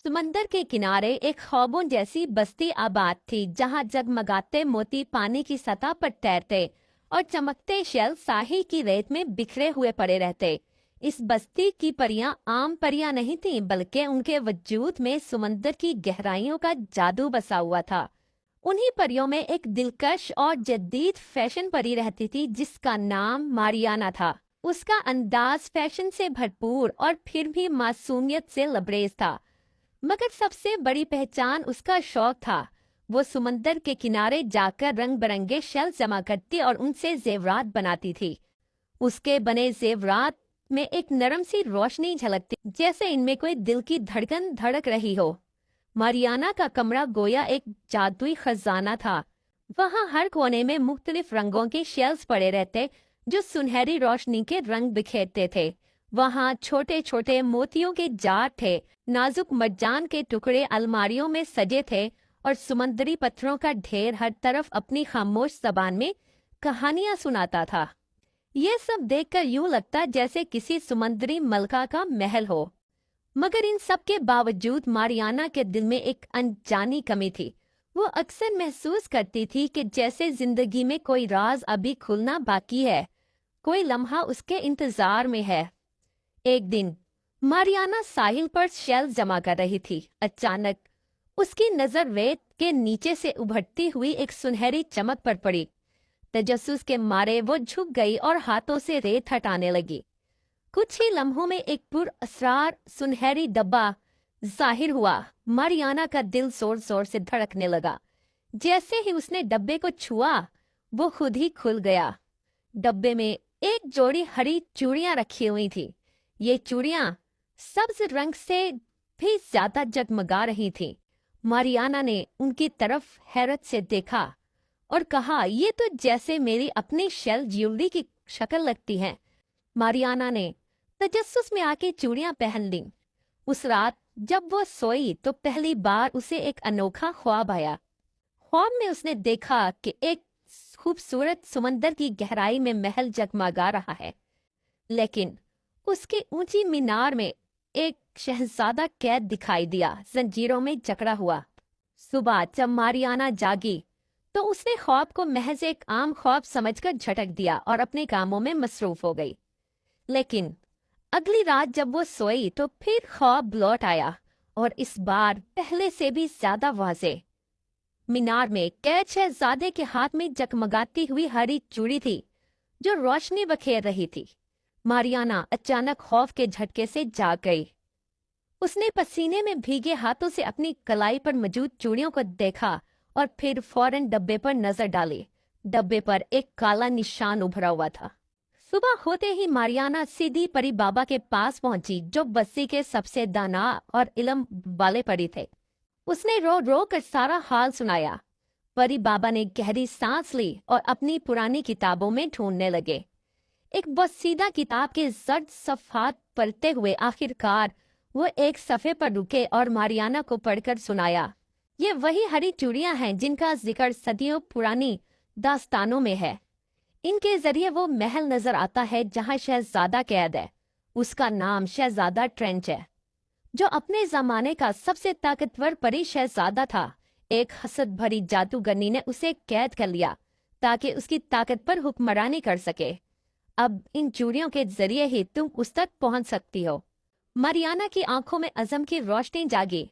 समंदर के किनारे एक ख्वाबों जैसी बस्ती आबाद थी, जहां जगमगाते मोती पानी की सतह पर तैरते और चमकते शेल साहिल की रेत में बिखरे हुए पड़े रहते। इस बस्ती की परियां आम परियां नहीं थीं, बल्कि उनके वजूद में समंदर की गहराइयों का जादू बसा हुआ था। उन्हीं परियों में एक दिलकश और जदीद फैशन परी रहती थी, जिसका नाम मारियाना था। उसका अंदाज फैशन से भरपूर और फिर भी मासूमियत से लबरेज था, मगर सबसे बड़ी पहचान उसका शौक था। वो समंदर के किनारे जाकर रंग बिरंगे शेल जमा करती और उनसे जेवरात बनाती थी। उसके बने जेवरात में एक नरम सी रोशनी झलकती, जैसे इनमें कोई दिल की धड़कन धड़क रही हो। मारियाना का कमरा गोया एक जादुई खजाना था। वहाँ हर कोने में मुख्तलिफ रंगों के शेल्स पड़े रहते, जो सुनहरी रोशनी के रंग बिखेरते थे। वहाँ छोटे छोटे मोतियों के जार थे, नाजुक मरजान के टुकड़े अलमारियों में सजे थे, और समंदरी पत्थरों का ढेर हर तरफ अपनी खामोश जबान में कहानियां सुनाता था। ये सब देखकर यूं लगता जैसे किसी समंदरी मलका का महल हो। मगर इन सब के बावजूद मारियाना के दिल में एक अनजानी कमी थी। वो अक्सर महसूस करती थी कि जैसे जिंदगी में कोई राज अभी खुलना बाकी है, कोई लम्हा उसके इंतजार में है। एक दिन मारियाना साहिल पर शेल जमा कर रही थी। अचानक उसकी नजर रेत के नीचे से उभरती हुई एक सुनहरी चमक पर पड़ी। तजस्सुस के मारे वो झुक गई और हाथों से रेत हटाने लगी। कुछ ही लम्हों में एक पुरअसरार सुनहरी डब्बा जाहिर हुआ। मारियाना का दिल जोर जोर से धड़कने लगा। जैसे ही उसने डब्बे को छुआ, वो खुद ही खुल गया। डब्बे में एक जोड़ी हरी चूड़ियां रखी हुई थी। ये चूड़ियां सब्ज रंग से भी ज्यादा जगमगा रही थीं। मारियाना ने उनकी तरफ हैरत से देखा और कहा, ये तो जैसे मेरी अपनी शेल ज्वेलरी की शक्ल लगती है। मारियाना ने तजस्सुस में आके चूड़ियां पहन लीं। उस रात जब वो सोई तो पहली बार उसे एक अनोखा ख्वाब आया। ख्वाब में उसने देखा कि एक खूबसूरत समंदर की गहराई में महल जगमगा रहा है, लेकिन उसकी ऊंची मीनार में एक शहजादा कैद दिखाई दिया, जंजीरों में जकड़ा हुआ। सुबह जब मारियाना जागी तो उसने ख्वाब को महज एक आम ख्वाब समझकर झटक दिया और अपने कामों में मसरूफ हो गई। लेकिन अगली रात जब वो सोई तो फिर ख्वाब लौट आया, और इस बार पहले से भी ज्यादा वाज़ेह। मीनार में कैद शहजादे के हाथ में जगमगाती हुई हरी चूड़ी थी, जो रोशनी बखेर रही थी। मारियाना अचानक खौफ के झटके से जाग गई। उसने पसीने में भीगे हाथों से अपनी कलाई पर मौजूद चूड़ियों को देखा और फिर फौरन डब्बे पर नजर डाली। डब्बे पर एक काला निशान उभरा हुआ था। सुबह होते ही मारियाना सीधी परी बाबा के पास पहुंची, जो बस्ती के सबसे दाना और इल्म वाले परी थे। उसने रो रो कर सारा हाल सुनाया। परी बाबा ने गहरी सांस ली और अपनी पुरानी किताबों में ढूंढने लगे। एक बसीदा किताब के जर्द सफ़हात पढ़ते हुए आखिरकार वो एक सफ़े पर रुके और मारियाना को पढ़कर सुनाया। ये वही हरी चूड़ियां हैं जिनका जिक्र सदियों पुरानी दास्तानों में है। इनके जरिए वो महल नजर आता है जहां शहजादा कैद है। उसका नाम शहजादा ट्रेंच है, जो अपने जमाने का सबसे ताकतवर परी शहजादा था। एक हसद भरी जादूगरनी ने उसे कैद कर लिया ताकि उसकी ताकत पर हुक्मरानी कर सके। अब इन चूड़ियों के जरिए ही तुम उस तक पहुंच सकती हो। मारियाना की आंखों में अज़म की रोशनी जागी।